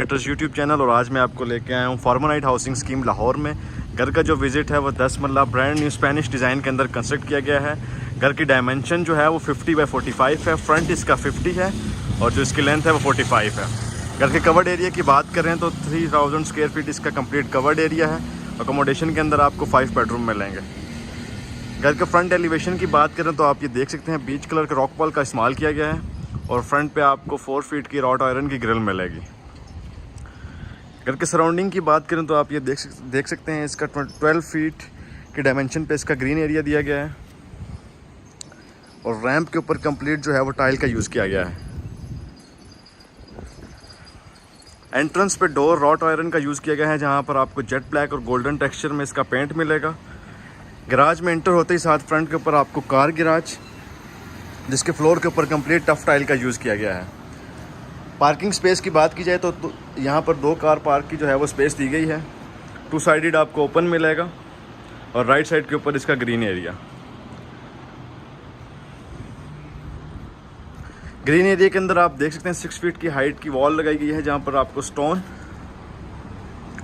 Traders YouTube channel. और आज मैं आपको लेके आया हूँ फॉर्मोनाइट हाउसिंग स्कीम लाहौर में। घर का जो विज़िट है वो 10 मरला ब्रांड न्यू स्पेनिश डिज़ाइन के अंदर कंस्ट्रक्ट किया गया है। घर की डायमेंशन जो है वो 50 बाई 45 है, फ्रंट इसका 50 है और जो इसकी लेंथ है वो 45 है। घर के कवर्ड एरिया की बात करें तो 3000 स्क्वायर फीट इसका कंप्लीट कवर्ड एरिया है। अकोमोडेशन के अंदर आपको 5 बेडरूम मिलेंगे। घर के फ्रंट एलिवेशन की बात करें तो आप ये देख सकते हैं बीच कलर का रॉक वॉल का इस्तेमाल किया गया है और फ्रंट पे आपको 4 फीट की रॉट आयरन की ग्रिल मिलेगी। घर के सराउंडिंग की बात करें तो आप ये देख सकते हैं इसका 12 फीट के डायमेंशन पे इसका ग्रीन एरिया दिया गया है और रैंप के ऊपर कंप्लीट जो है वो टाइल का यूज़ किया गया है। एंट्रेंस पे डोर रॉट आयरन का यूज़ किया गया है जहां पर आपको जेट ब्लैक और गोल्डन टेक्सचर में इसका पेंट मिलेगा। गराज में एंटर होते ही साथ फ्रंट के ऊपर आपको कार गराज जिसके फ्लोर के ऊपर कंप्लीट टफ टाइल का यूज़ किया गया है। पार्किंग स्पेस की बात की जाए तो यहाँ पर 2 कार पार्क की जो है वो स्पेस दी गई है। 2 साइडेड आपको ओपन मिलेगा और राइट साइड के ऊपर इसका ग्रीन एरिया। ग्रीन एरिया के अंदर आप देख सकते हैं 6 फीट की हाइट की वॉल लगाई गई है जहाँ पर आपको स्टोन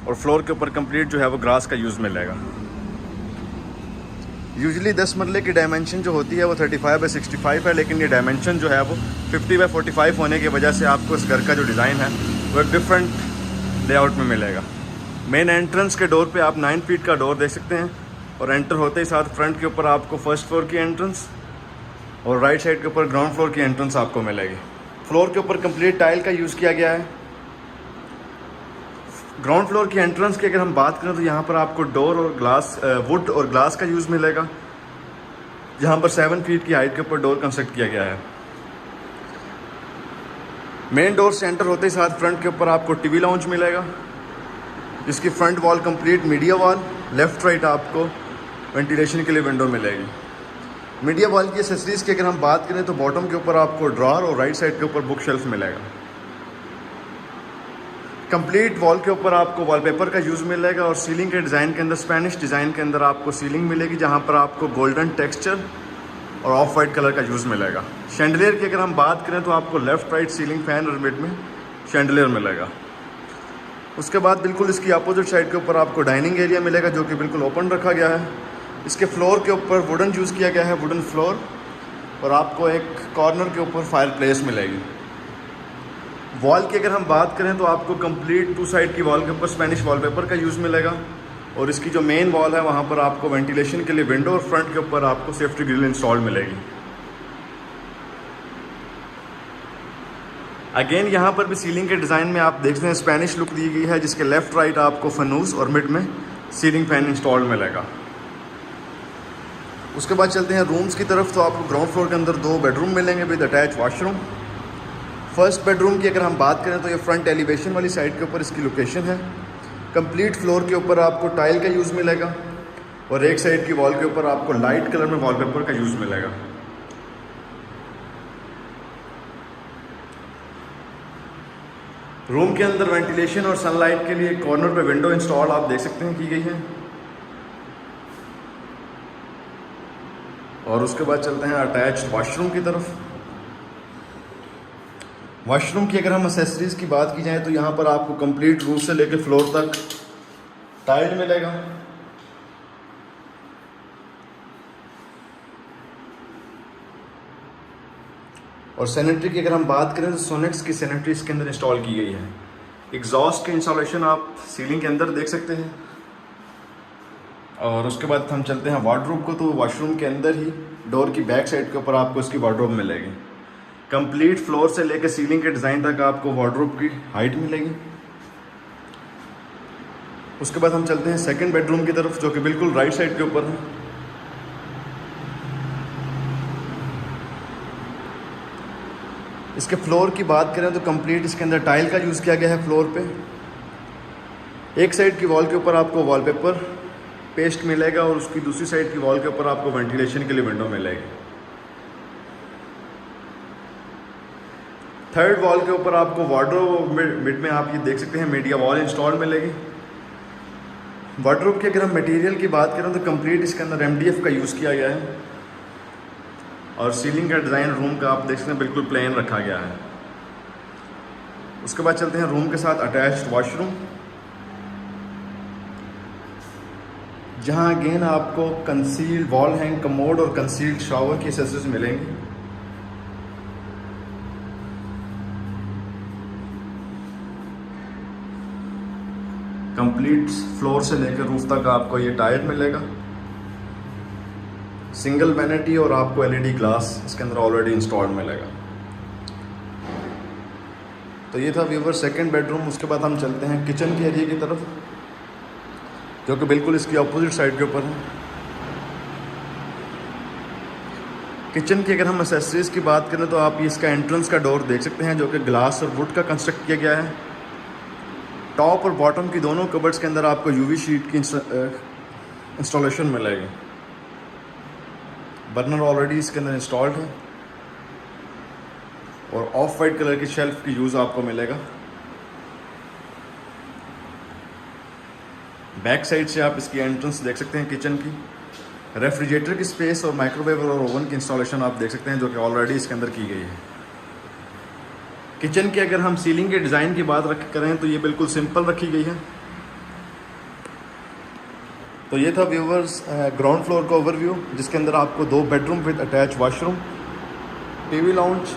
और फ्लोर के ऊपर कंप्लीट जो है वो ग्रास का यूज़ मिलेगा। यूजुअली 10 मरले की डायमेंशन जो होती है वो 35 बाई 65 है, लेकिन ये डायमेंशन जो है वो 50 बाई 45 होने की वजह से आपको इस घर का जो डिज़ाइन है वो एक डिफरेंट लेआउट में मिलेगा। मेन एंट्रेंस के डोर पे आप 9 फीट का डोर देख सकते हैं और एंटर होते ही साथ फ्रंट के ऊपर आपको फर्स्ट फ्लोर की एंट्रेंस और राइट साइड के ऊपर ग्राउंड फ्लोर की एंट्रेंस आपको मिलेगी। फ्लोर के ऊपर कंप्लीट टाइल का यूज़ किया गया है। ग्राउंड फ्लोर की एंट्रेंस की अगर हम बात करें तो यहाँ पर आपको डोर और ग्लास वुड और ग्लास का यूज़ मिलेगा जहाँ पर 7 फीट की हाइट के ऊपर डोर कंस्ट्रक्ट किया गया है। मेन डोर से एंटर होते ही साथ फ्रंट के ऊपर आपको टीवी लाउंज मिलेगा जिसकी front wall complete media wall, left right आपको वेंटिलेशन के लिए विंडो मिलेगी। मीडिया वॉल की एसेसरीज़ की अगर हम बात करें तो बॉटम के ऊपर आपको ड्रॉर और राइट साइड के ऊपर बुक शेल्फ मिलेगा। कंप्लीट वॉल के ऊपर आपको वॉलपेपर का यूज़ मिलेगा और सीलिंग के डिज़ाइन के अंदर स्पेनिश डिज़ाइन के अंदर आपको सीलिंग मिलेगी जहां पर आपको गोल्डन टेक्सचर और ऑफ वाइट कलर का यूज़ मिलेगा। शैंडलियर की अगर हम बात करें तो आपको लेफ़्ट राइट सीलिंग फैन और मिड में शैंडलियर मिलेगा। उसके बाद बिल्कुल इसकी अपोजिट साइड के ऊपर आपको डाइनिंग एरिया मिलेगा जो कि बिल्कुल ओपन रखा गया है। इसके फ्लोर के ऊपर वुडन यूज़ किया गया है, वुडन फ्लोर, और आपको एक कॉर्नर के ऊपर फायर प्लेस मिलेगी। वॉल की अगर हम बात करें तो आपको कंप्लीट 2 साइड की वॉल के ऊपर स्पेनिश वॉलपेपर का यूज़ मिलेगा और इसकी जो मेन वॉल है वहाँ पर आपको वेंटिलेशन के लिए विंडो और फ्रंट के ऊपर आपको सेफ्टी ग्रिल इंस्टॉल मिलेगी। अगेन यहाँ पर भी सीलिंग के डिज़ाइन में आप देखते हैं स्पेनिश लुक दी गई है जिसके लेफ्ट राइट आपको फनूस और मिड में सीलिंग फैन इंस्टॉल मिलेगा। उसके बाद चलते हैं रूम्स की तरफ। तो आपको ग्राउंड फ्लोर के अंदर 2 बेडरूम मिलेंगे with attach washroom. First bedroom की अगर हम बात करें तो ये फ्रंट एलिवेशन वाली साइड के ऊपर इसकी लोकेशन है। कंप्लीट फ्लोर के ऊपर आपको टाइल का यूज़ मिलेगा और एक साइड की वॉल के ऊपर आपको लाइट कलर में वॉलपेपर का यूज़ मिलेगा। रूम के अंदर वेंटिलेशन और सनलाइट के लिए कॉर्नर पे विंडो इंस्टॉल आप देख सकते हैं की गई है। और उसके बाद चलते हैं अटैच्ड वॉशरूम की तरफ। वॉशरूम की अगर हम एक्सेसरीज की बात की जाए तो यहाँ पर आपको कंप्लीट रूफ से लेकर फ्लोर तक टाइल मिलेगा। और सैनिटरी की अगर हम बात करें तो सोनेक्स की सैनिटरी इसके अंदर इंस्टॉल की गई है। एग्जॉस्ट के इंस्टॉलेशन आप सीलिंग के अंदर देख सकते हैं। और उसके बाद हम चलते हैं वार्डरोब को। तो वॉशरूम के अंदर ही डोर की बैक साइड के ऊपर आपको इसकी वार्डरोब मिलेगी। कंप्लीट फ्लोर से लेकर सीलिंग के डिज़ाइन तक आपको वार्डरोब की हाइट मिलेगी। उसके बाद हम चलते हैं सेकंड बेडरूम की तरफ जो कि बिल्कुल राइट साइड के ऊपर है। इसके फ्लोर की बात करें तो कंप्लीट इसके अंदर टाइल का यूज़ किया गया है फ्लोर पे। एक साइड की वॉल के ऊपर आपको वॉलपेपर पेस्ट मिलेगा और उसकी दूसरी साइड की वॉल के ऊपर आपको वेंटिलेशन के लिए विंडो मिलेगी। थर्ड वॉल के ऊपर आपको वार्डरोब मिड में आप ये देख सकते हैं मीडिया वॉल इंस्टॉल मिलेगी। वार्डरोब की अगर हम मटेरियल की बात करें तो कंप्लीट इसके अंदर MDF का यूज़ किया गया है और सीलिंग का डिज़ाइन रूम का आप देख सकते हैं बिल्कुल प्लेन रखा गया है। उसके बाद चलते हैं रूम के साथ अटैच्ड वॉशरूम, जहां अगेन आपको कंसील्ड वॉल हैंग कमोड और कंसील्ड शावर की एक्सेसरीज मिलेंगी। कंप्लीट फ्लोर से लेकर रूफ तक आपको ये टायर मिलेगा, सिंगल वैनिटी और आपको एलईडी ग्लास इसके अंदर ऑलरेडी इंस्टॉल्ड मिलेगा। तो ये था व्यूवर सेकंड बेडरूम। उसके बाद हम चलते हैं किचन के एरिया की तरफ, जो कि बिल्कुल इसकी अपोजिट साइड के ऊपर है। किचन की अगर हम एक्सेसरीज़ की बात करें तो आप इसका एंट्रेंस का डोर देख सकते हैं, जो कि ग्लास और वुड का कंस्ट्रक्ट किया गया है। टॉप और बॉटम की दोनों कबर्ड्स के अंदर आपको यूवी शीट की इंस्टॉलेशन मिलेगी। बर्नर ऑलरेडी इसके अंदर इंस्टॉल्ड है और ऑफ वाइट कलर की शेल्फ की यूज़ आपको मिलेगा। बैक साइड से आप इसकी एंट्रेंस देख सकते हैं किचन की। रेफ्रिजरेटर की स्पेस और माइक्रोवेव और ओवन की इंस्टॉलेशन आप देख सकते हैं, जो कि ऑलरेडी इसके अंदर की गई है। किचन की अगर हम सीलिंग के डिज़ाइन की बात करें तो ये बिल्कुल सिंपल रखी गई है। तो ये था व्यूवर्स ग्राउंड फ्लोर का ओवरव्यू, जिसके अंदर आपको 2 bedroom with attach washroom, TV lounge,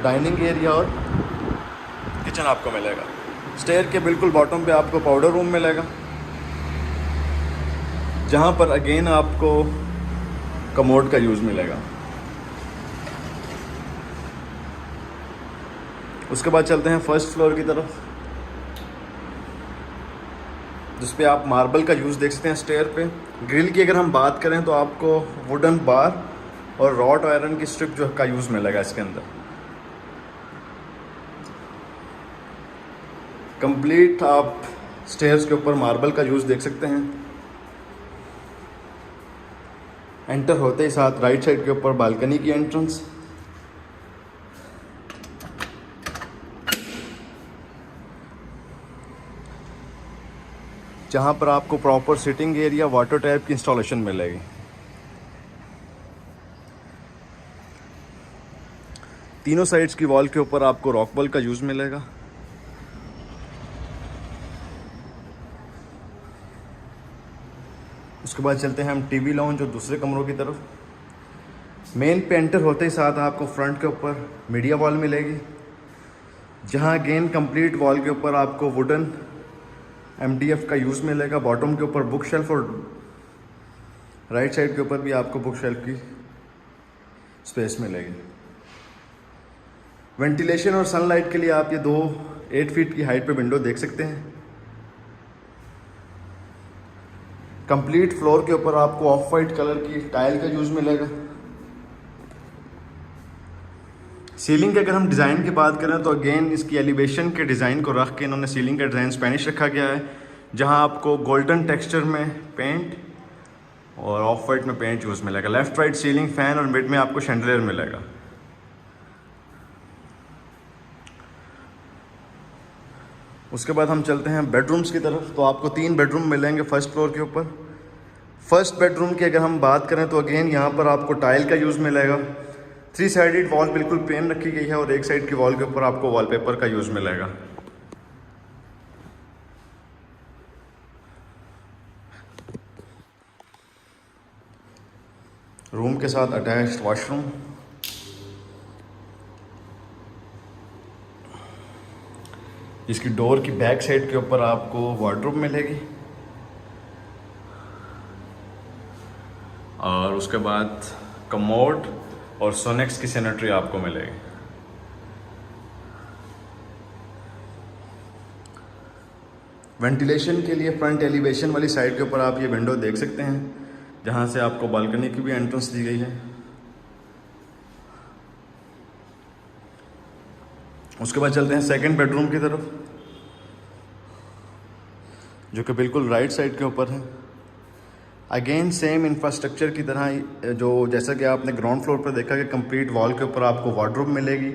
dining area और किचन आपको मिलेगा। स्टेयर के बिल्कुल बॉटम पे आपको पाउडर रूम मिलेगा, जहाँ पर अगेन आपको कमोड का यूज़ मिलेगा। उसके बाद चलते हैं फर्स्ट फ्लोर की तरफ, जिस पे आप मार्बल का यूज़ देख सकते हैं स्टेयर पे। ग्रिल की अगर हम बात करें तो आपको वुडन बार और रॉड आयरन की स्ट्रिप जो का यूज़ मिलेगा इसके अंदर। कंप्लीट आप स्टेयर्स के ऊपर मार्बल का यूज़ देख सकते हैं। एंटर होते ही साथ राइट साइड के ऊपर बालकनी की एंट्रेंस, जहाँ पर आपको proper sitting area, water tap की इंस्टॉलेशन मिलेगी। तीनों साइड्स की वॉल के ऊपर आपको रॉकवॉल का यूज़ मिलेगा। उसके बाद चलते हैं हम टीवी लाउंज और दूसरे कमरों की तरफ। मेन पे एंटर होते ही साथ आपको फ्रंट के ऊपर मीडिया वॉल मिलेगी, जहाँ अगेन कंप्लीट वॉल के ऊपर आपको वुडन MDF का यूज़ मिलेगा। बॉटम के ऊपर बुक शेल्फ और राइट साइड के ऊपर भी आपको बुक शेल्फ की स्पेस मिलेगी। वेंटिलेशन और सनलाइट के लिए आप ये 2 8 फीट की हाइट पे विंडो देख सकते हैं। कंप्लीट फ्लोर के ऊपर आपको ऑफ वाइट कलर की टाइल का यूज़ मिलेगा। सीलिंग के अगर हम डिज़ाइन की बात करें तो अगेन इसकी एलिवेशन के डिज़ाइन को रख के इन्होंने सीलिंग का डिज़ाइन स्पेनिश रखा गया है, जहां आपको गोल्डन टेक्सचर में पेंट और ऑफ वाइट में पेंट यूज़ मिलेगा। लेफ्ट राइट सीलिंग फैन और मिड में आपको शैंडलियर मिलेगा। उसके बाद हम चलते हैं बेडरूम्स की तरफ। तो आपको 3 बेडरूम मिलेंगे फर्स्ट फ्लोर के ऊपर। फर्स्ट बेडरूम की अगर हम बात करें तो अगेन यहाँ पर आपको टाइल का यूज़ मिलेगा। 3 साइडेड वॉल बिल्कुल प्लेन रखी गई है और एक साइड की वॉल के ऊपर आपको वॉलपेपर का यूज़ मिलेगा। रूम के साथ अटैच्ड वॉशरूम, जिसकी डोर की बैक साइड के ऊपर आपको वार्डरोब मिलेगी। और उसके बाद कमोड और सोनेक्स की सैनिटरी आपको मिलेगी। वेंटिलेशन के लिए फ्रंट एलिवेशन वाली साइड के ऊपर आप ये विंडो देख सकते हैं, जहां से आपको बालकनी की भी एंट्रेंस दी गई है। उसके बाद चलते हैं सेकंड बेडरूम की तरफ, जो कि बिल्कुल राइट साइड के ऊपर है। अगेन सेम इंफ्रास्ट्रक्चर की तरह जो जैसा कि आपने ग्राउंड फ्लोर पर देखा कि कंप्लीट वॉल के ऊपर आपको वार्डरोब मिलेगी,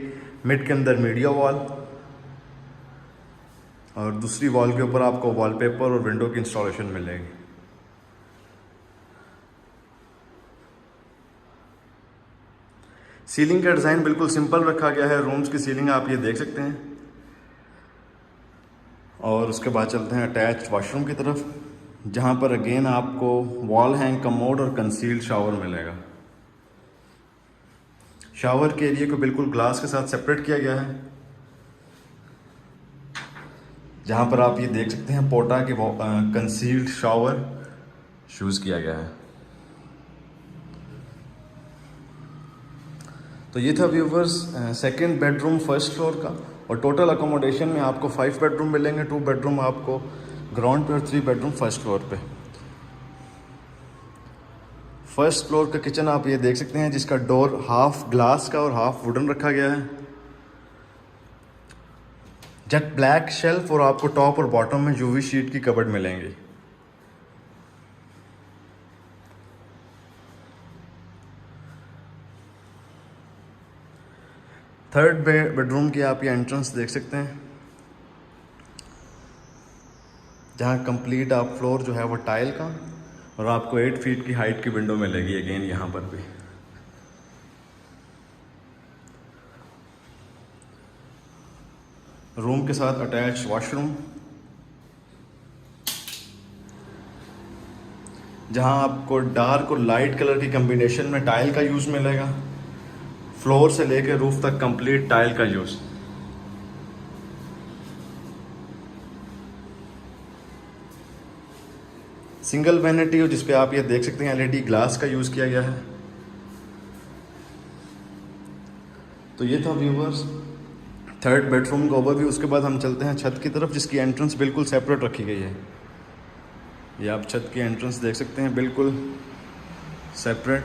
मिड के अंदर मीडिया वॉल और दूसरी वॉल के ऊपर आपको वॉलपेपर और विंडो की इंस्टॉलेशन मिलेगी। सीलिंग का डिज़ाइन बिल्कुल सिंपल रखा गया है। रूम्स की सीलिंग आप ये देख सकते हैं। और उसके बाद चलते हैं अटैच वॉशरूम की तरफ, जहाँ पर अगेन आपको वॉल हैंग कमोड और कंसील्ड शावर मिलेगा। शावर के एरिया को बिल्कुल ग्लास के साथ सेपरेट किया गया है, जहाँ पर आप ये देख सकते हैं पोटा के कंसील्ड शावर यूज़ किया गया है। तो ये था viewers second bedroom first floor का, और टोटल अकोमोडेशन में आपको 5 बेडरूम मिलेंगे, 2 बेडरूम आपको ग्राउंड पे और 3 बेडरूम फर्स्ट फ्लोर पे। फर्स्ट फ्लोर का किचन आप ये देख सकते हैं, जिसका डोर हाफ ग्लास का और हाफ वुडन रखा गया है। जेट ब्लैक शेल्फ और आपको टॉप और बॉटम में यूवी शीट की कबर्ड मिलेंगी। थर्ड बेडरूम की आप ये एंट्रेंस देख सकते हैं, जहाँ कंप्लीट आप फ्लोर जो है वो टाइल का, और आपको 8 फीट की हाइट की विंडो मिलेगी अगेन यहाँ पर भी। रूम के साथ अटैच वॉशरूम, जहाँ आपको डार्क और लाइट कलर की कॉम्बिनेशन में टाइल का यूज़ मिलेगा। फ्लोर से लेकर रूफ तक कंप्लीट टाइल का यूज़। सिंगल वैनिटी, जिस पे आप ये देख सकते हैं एलईडी ग्लास का यूज़ किया गया है। तो ये था व्यूवर्स थर्ड बेडरूम का ओवरव्यू। उसके बाद हम चलते हैं छत की तरफ, जिसकी एंट्रेंस बिल्कुल सेपरेट रखी गई है। ये आप छत की एंट्रेंस देख सकते हैं, बिल्कुल सेपरेट।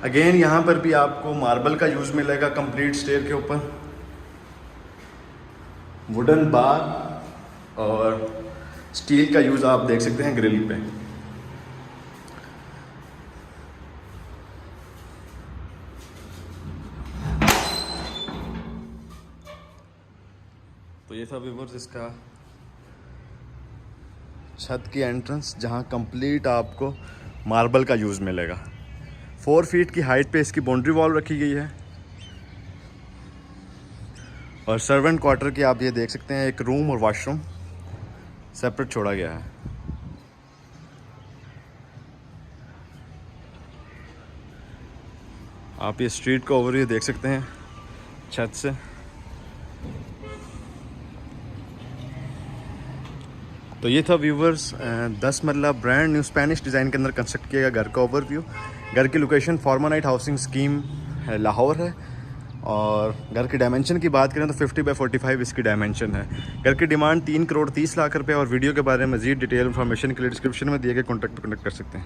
अगेन यहाँ पर भी आपको मार्बल का यूज़ मिलेगा कंप्लीट स्टेयर के ऊपर, वुडन बार और स्टील का यूज़ आप देख सकते हैं ग्रिल पे। तो ये था व्यूअर्स इसका छत की एंट्रेंस, जहाँ कंप्लीट आपको मार्बल का यूज़ मिलेगा। 4 फीट की हाइट पे इसकी बाउंड्री वॉल रखी गई है, और सर्वेंट क्वार्टर की आप ये देख सकते हैं एक रूम और वॉशरूम सेपरेट छोड़ा गया है। आप ये स्ट्रीट का ओवरव्यू देख सकते हैं छत से। तो ये था व्यूवर्स 10 मरला ब्रांड न्यू स्पेनिश डिज़ाइन के अंदर कंस्ट्रक्ट किया गया घर का ओवरव्यू। घर की लोकेशन फॉर्मा हाउसिंग स्कीम लाहौर है, और घर की डायमेंशन की बात करें तो 50 बाई 45 इसकी डायमेंशन है। घर की डिमांड 3 करोड़ 30 लाख रुपए, और वीडियो के बारे में मज़ीद डिटेल इन्फॉर्मेशन के लिए डिस्क्रिप्शन में दिए गए कॉन्टैक्ट कर सकते हैं।